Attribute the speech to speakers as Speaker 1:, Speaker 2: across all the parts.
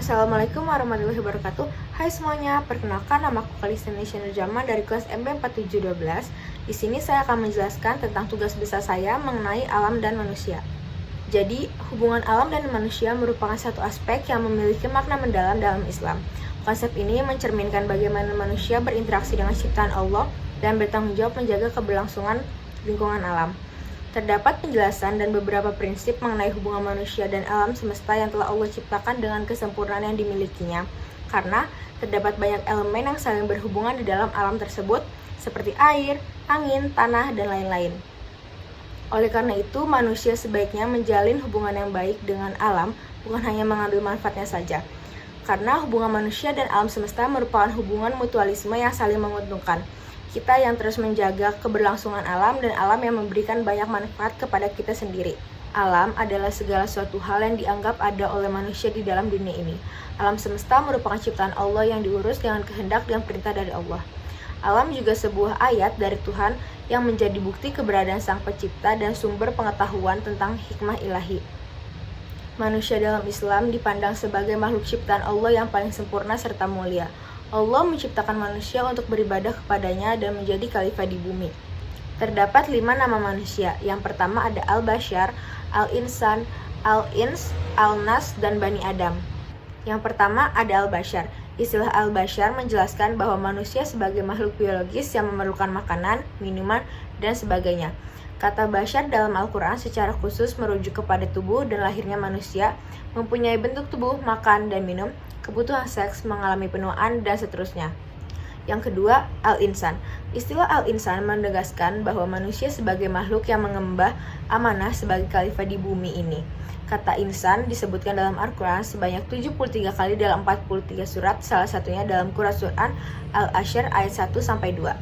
Speaker 1: Assalamualaikum warahmatullahi wabarakatuh. Hai semuanya, perkenalkan namaku Kalista Nurjaman dari kelas MB4712. Di sini saya akan menjelaskan tentang tugas besar saya mengenai alam dan manusia. Jadi, hubungan alam dan manusia merupakan satu aspek yang memiliki makna mendalam dalam Islam. Konsep ini mencerminkan bagaimana manusia berinteraksi dengan ciptaan Allah dan bertanggung jawab menjaga keberlangsungan lingkungan alam. Terdapat penjelasan dan beberapa prinsip mengenai hubungan manusia dan alam semesta yang telah Allah ciptakan dengan kesempurnaan yang dimilikinya. Karena terdapat banyak elemen yang saling berhubungan di dalam alam tersebut, seperti air, angin, tanah, dan lain-lain. Oleh karena itu, manusia sebaiknya menjalin hubungan yang baik dengan alam, bukan hanya mengambil manfaatnya saja. Karena hubungan manusia dan alam semesta merupakan hubungan mutualisme yang saling menguntungkan. Kita yang terus menjaga keberlangsungan alam dan alam yang memberikan banyak manfaat kepada kita sendiri. Alam adalah segala suatu hal yang dianggap ada oleh manusia di dalam dunia ini. Alam semesta merupakan ciptaan Allah yang diurus dengan kehendak dan perintah dari Allah. Alam juga sebuah ayat dari Tuhan yang menjadi bukti keberadaan Sang Pencipta dan sumber pengetahuan tentang hikmah ilahi. Manusia dalam Islam dipandang sebagai makhluk ciptaan Allah yang paling sempurna serta mulia. Allah menciptakan manusia untuk beribadah kepadanya dan menjadi khalifah di bumi. Terdapat 5 nama manusia. Yang pertama ada Al-Bashar, Al-Insan, Al-Ins, Al-Nas, dan Bani Adam. Yang pertama ada Al-Bashar. Istilah Al-Bashar menjelaskan bahwa manusia sebagai makhluk biologis yang memerlukan makanan, minuman, dan sebagainya. Kata Bashar dalam Al-Quran secara khusus merujuk kepada tubuh dan lahirnya manusia, mempunyai bentuk tubuh, makan, dan minum, kebutuhan seks, mengalami penuaan, dan seterusnya. Yang kedua, Al-Insan. Istilah Al-Insan menegaskan bahwa manusia sebagai makhluk yang mengemban amanah sebagai khalifah di bumi ini. Kata insan disebutkan dalam Al-Quran sebanyak 73 kali dalam 43 surat, salah satunya dalam Quran Al-Asyr ayat 1-2.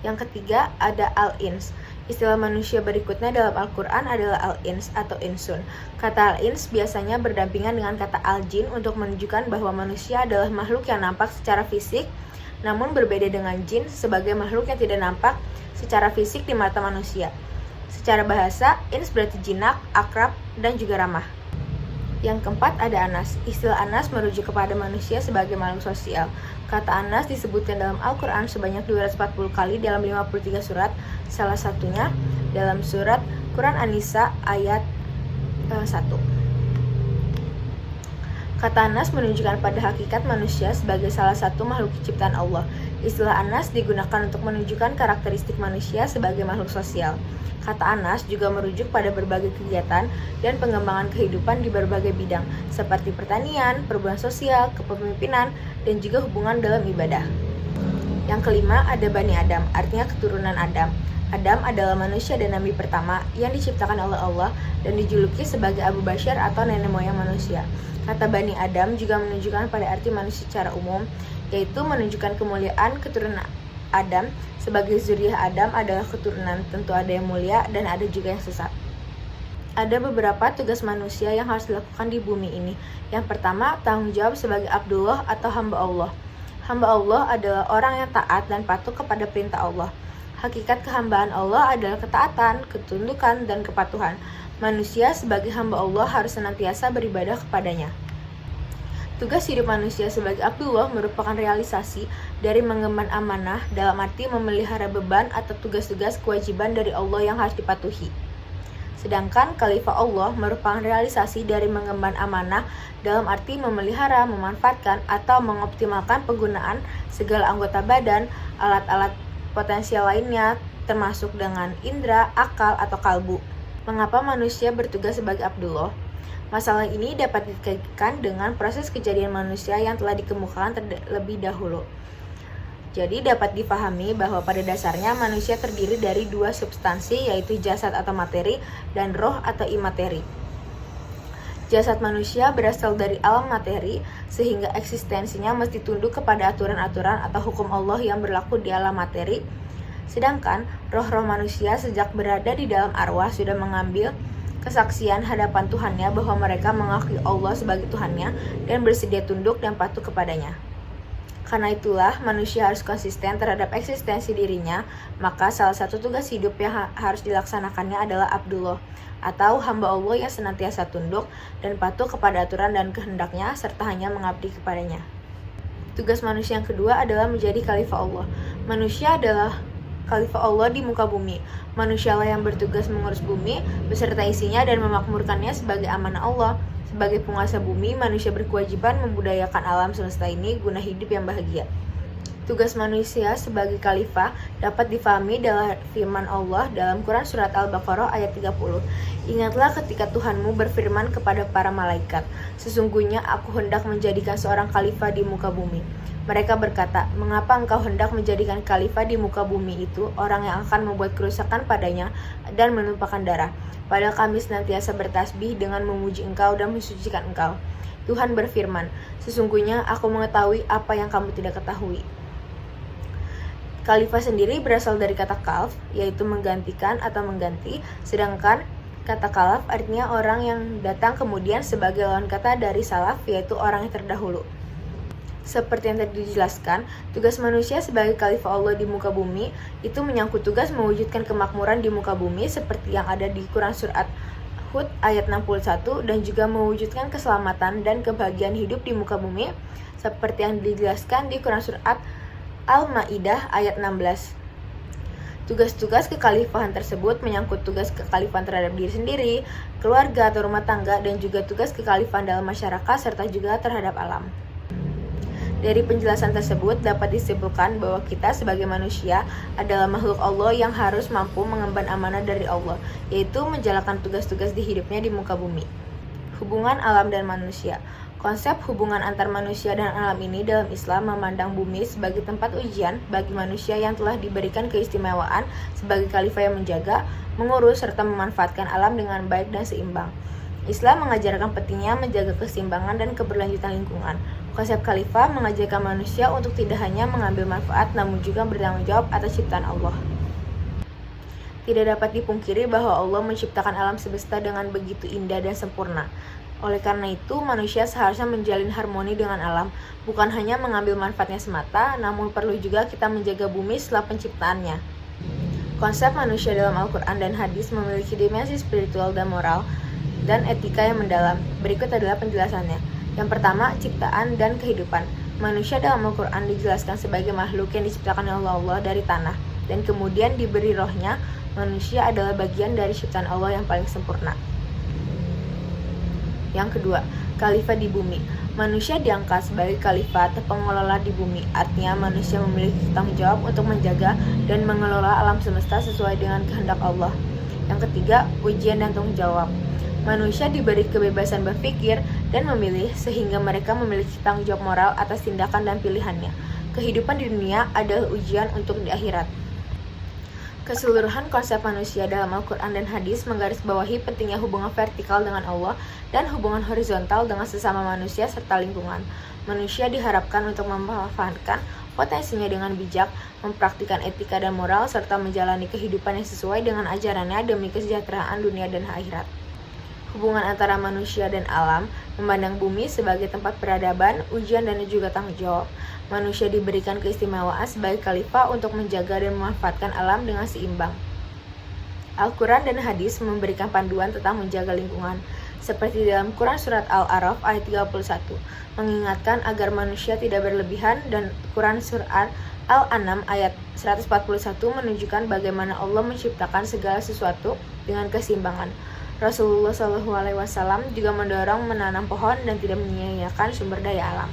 Speaker 1: Yang ketiga ada Al-Ins. Istilah manusia berikutnya dalam Al-Quran adalah Al-Ins atau Insun. Kata Al-Ins biasanya berdampingan dengan kata Al-Jin untuk menunjukkan bahwa manusia adalah makhluk yang nampak secara fisik, namun berbeda dengan jin sebagai makhluk yang tidak nampak secara fisik di mata manusia. Secara bahasa, Ins berarti jinak, akrab, dan juga ramah. Yang keempat ada Anas. Istilah Anas merujuk kepada manusia sebagai makhluk sosial. Kata Anas disebutkan dalam Al-Quran sebanyak 240 kali dalam 53 surat, salah satunya dalam surat Quran An-Nisa ayat 1. Kata Anas menunjukkan pada hakikat manusia sebagai salah satu makhluk ciptaan Allah. Istilah Anas digunakan untuk menunjukkan karakteristik manusia sebagai makhluk sosial. Kata Anas juga merujuk pada berbagai kegiatan dan pengembangan kehidupan di berbagai bidang, seperti pertanian, perubahan sosial, kepemimpinan, dan juga hubungan dalam ibadah. Yang kelima ada Bani Adam, artinya keturunan Adam. Adam adalah manusia dan nabi pertama yang diciptakan oleh Allah dan dijuluki sebagai Abu Bashar atau nenek moyang manusia. Kata Bani Adam juga menunjukkan pada arti manusia secara umum, yaitu menunjukkan kemuliaan keturunan Adam. Sebagai zuriyah Adam adalah keturunan, tentu ada yang mulia dan ada juga yang sesat. Ada beberapa tugas manusia yang harus dilakukan di bumi ini. Yang pertama, tanggung jawab sebagai Abdullah atau hamba Allah. Hamba Allah adalah orang yang taat dan patuh kepada perintah Allah. Hakikat kehambaan Allah adalah ketaatan, ketundukan, dan kepatuhan. Manusia sebagai hamba Allah harus senantiasa beribadah kepadanya. Tugas hidup manusia sebagai Abdullah merupakan realisasi dari mengemban amanah dalam arti memelihara beban atau tugas-tugas kewajiban dari Allah yang harus dipatuhi. Sedangkan Khalifah Allah merupakan realisasi dari mengemban amanah dalam arti memelihara, memanfaatkan, atau mengoptimalkan penggunaan segala anggota badan, alat-alat potensial lainnya, termasuk dengan indera, akal, atau kalbu. Mengapa manusia bertugas sebagai Abdullah? Masalah ini dapat dikaitkan dengan proses kejadian manusia yang telah dikemukakan terlebih dahulu. Jadi dapat dipahami bahwa pada dasarnya manusia terdiri dari 2 substansi, yaitu jasad atau materi dan roh atau imateri. Jasad manusia berasal dari alam materi, sehingga eksistensinya mesti tunduk kepada aturan-aturan atau hukum Allah yang berlaku di alam materi. Sedangkan roh-roh manusia sejak berada di dalam arwah sudah mengambil kesaksian hadapan Tuhannya bahwa mereka mengakui Allah sebagai Tuhannya dan bersedia tunduk dan patuh kepadanya. Karena itulah manusia harus konsisten terhadap eksistensi dirinya, maka salah satu tugas hidup yang harus dilaksanakannya adalah Abdullah, atau hamba Allah yang senantiasa tunduk dan patuh kepada aturan dan kehendaknya serta hanya mengabdi kepadanya. Tugas manusia yang kedua adalah menjadi khalifah Allah. Manusia adalah khalifah Allah di muka bumi. Manusialah yang bertugas mengurus bumi beserta isinya dan memakmurkannya sebagai amanah Allah. Sebagai penguasa bumi, manusia berkewajiban membudayakan alam semesta ini guna hidup yang bahagia. Tugas manusia sebagai khalifah dapat difahami dalam firman Allah dalam Quran Surat Al-Baqarah ayat 30. Ingatlah ketika Tuhanmu berfirman kepada para malaikat, sesungguhnya aku hendak menjadikan seorang khalifah di muka bumi. Mereka berkata, mengapa engkau hendak menjadikan khalifah di muka bumi itu orang yang akan membuat kerusakan padanya dan menumpahkan darah? Padahal kami senantiasa bertasbih dengan memuji engkau dan mensucikan engkau. Tuhan berfirman, sesungguhnya aku mengetahui apa yang kamu tidak ketahui. Khalifah sendiri berasal dari kata khalf, yaitu menggantikan atau mengganti, sedangkan kata khalaf artinya orang yang datang kemudian sebagai lawan kata dari salaf, yaitu orang yang terdahulu. Seperti yang tadi dijelaskan, tugas manusia sebagai khalifah Allah di muka bumi itu menyangkut tugas mewujudkan kemakmuran di muka bumi seperti yang ada di Quran Surat Hud ayat 61 dan juga mewujudkan keselamatan dan kebahagiaan hidup di muka bumi seperti yang dijelaskan di Quran Surat Al-Ma'idah ayat 16. Tugas-tugas kekhalifahan tersebut menyangkut tugas kekhalifahan terhadap diri sendiri, keluarga atau rumah tangga, dan juga tugas kekhalifahan dalam masyarakat serta juga terhadap alam. Dari penjelasan tersebut dapat disimpulkan bahwa kita sebagai manusia adalah makhluk Allah yang harus mampu mengemban amanah dari Allah, yaitu menjalankan tugas-tugas di hidupnya di muka bumi. Hubungan alam dan manusia. Konsep hubungan antar manusia dan alam ini dalam Islam memandang bumi sebagai tempat ujian bagi manusia yang telah diberikan keistimewaan sebagai khalifah yang menjaga, mengurus, serta memanfaatkan alam dengan baik dan seimbang. Islam mengajarkan pentingnya menjaga keseimbangan dan keberlanjutan lingkungan. Konsep khalifah mengajarkan manusia untuk tidak hanya mengambil manfaat namun juga bertanggung jawab atas ciptaan Allah. Tidak dapat dipungkiri bahwa Allah menciptakan alam semesta dengan begitu indah dan sempurna. Oleh karena itu, manusia seharusnya menjalin harmoni dengan alam, bukan hanya mengambil manfaatnya semata, namun perlu juga kita menjaga bumi setelah penciptaannya. Konsep manusia dalam Al-Quran dan hadis memiliki dimensi spiritual dan moral dan etika yang mendalam. Berikut adalah penjelasannya. Yang pertama, ciptaan dan kehidupan. Manusia dalam Al-Quran dijelaskan sebagai makhluk yang diciptakan oleh Allah dari tanah, dan kemudian diberi rohnya. Manusia adalah bagian dari ciptaan Allah yang paling sempurna. Yang kedua, khalifah di bumi. Manusia diangkat sebagai khalifah atau pengelola di bumi. Artinya manusia memiliki tanggung jawab untuk menjaga dan mengelola alam semesta sesuai dengan kehendak Allah. Yang ketiga, ujian dan tanggung jawab. Manusia diberi kebebasan berpikir dan memilih sehingga mereka memiliki tanggung jawab moral atas tindakan dan pilihannya. Kehidupan di dunia adalah ujian untuk di akhirat. Keseluruhan konsep manusia dalam Al-Quran dan hadis menggarisbawahi pentingnya hubungan vertikal dengan Allah dan hubungan horizontal dengan sesama manusia serta lingkungan. Manusia diharapkan untuk memanfaatkan potensinya dengan bijak, mempraktikkan etika dan moral, serta menjalani kehidupan yang sesuai dengan ajarannya demi kesejahteraan dunia dan akhirat. Hubungan antara manusia dan alam memandang bumi sebagai tempat peradaban, ujian, dan juga tanggung jawab. Manusia diberikan keistimewaan sebagai khalifah untuk menjaga dan memanfaatkan alam dengan seimbang. Al-Quran dan hadis memberikan panduan tentang menjaga lingkungan, seperti dalam Quran Surat Al-A'raf ayat 31, mengingatkan agar manusia tidak berlebihan, dan Quran Surat Al-An'am ayat 141 menunjukkan bagaimana Allah menciptakan segala sesuatu dengan keseimbangan. Rasulullah SAW juga mendorong menanam pohon dan tidak menyia-nyiakan sumber daya alam.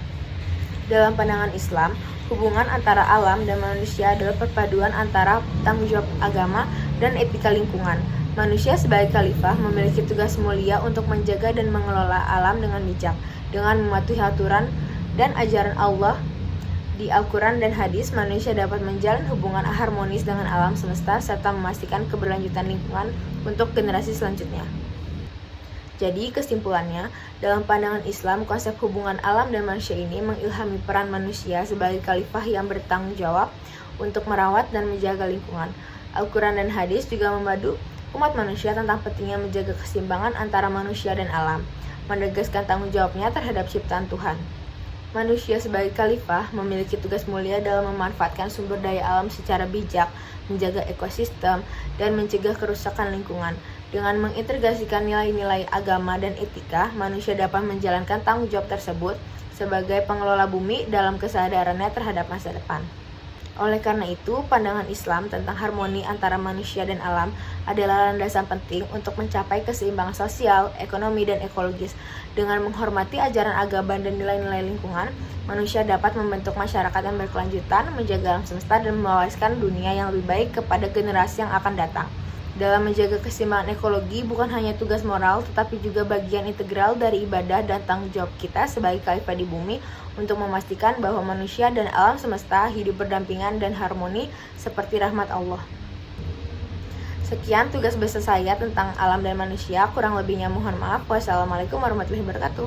Speaker 1: Dalam pandangan Islam, hubungan antara alam dan manusia adalah perpaduan antara tanggung jawab agama dan etika lingkungan. Manusia sebagai khalifah memiliki tugas mulia untuk menjaga dan mengelola alam dengan bijak, dengan mematuhi aturan dan ajaran Allah. Di Al-Quran dan hadis, manusia dapat menjalin hubungan harmonis dengan alam semesta serta memastikan keberlanjutan lingkungan untuk generasi selanjutnya. Jadi kesimpulannya, dalam pandangan Islam, konsep hubungan alam dan manusia ini mengilhami peran manusia sebagai khalifah yang bertanggung jawab untuk merawat dan menjaga lingkungan. Al-Quran dan hadis juga memadu umat manusia tentang pentingnya menjaga keseimbangan antara manusia dan alam, menegaskan tanggung jawabnya terhadap ciptaan Tuhan. Manusia sebagai khalifah memiliki tugas mulia dalam memanfaatkan sumber daya alam secara bijak, menjaga ekosistem, dan mencegah kerusakan lingkungan. Dengan mengintegrasikan nilai-nilai agama dan etika, manusia dapat menjalankan tanggung jawab tersebut sebagai pengelola bumi dalam kesadarannya terhadap masa depan. Oleh karena itu, pandangan Islam tentang harmoni antara manusia dan alam adalah landasan penting untuk mencapai keseimbangan sosial, ekonomi, dan ekologis. Dengan menghormati ajaran agama dan nilai-nilai lingkungan, manusia dapat membentuk masyarakat yang berkelanjutan, menjaga alam semesta, dan mewariskan dunia yang lebih baik kepada generasi yang akan datang. Dalam menjaga keseimbangan ekologi bukan hanya tugas moral, tetapi juga bagian integral dari ibadah dan tanggung jawab kita sebagai khalifah di bumi untuk memastikan bahwa manusia dan alam semesta hidup berdampingan dan harmoni seperti rahmat Allah. Sekian tugas besar saya tentang alam dan manusia, kurang lebihnya mohon maaf. Wassalamualaikum warahmatullahi wabarakatuh.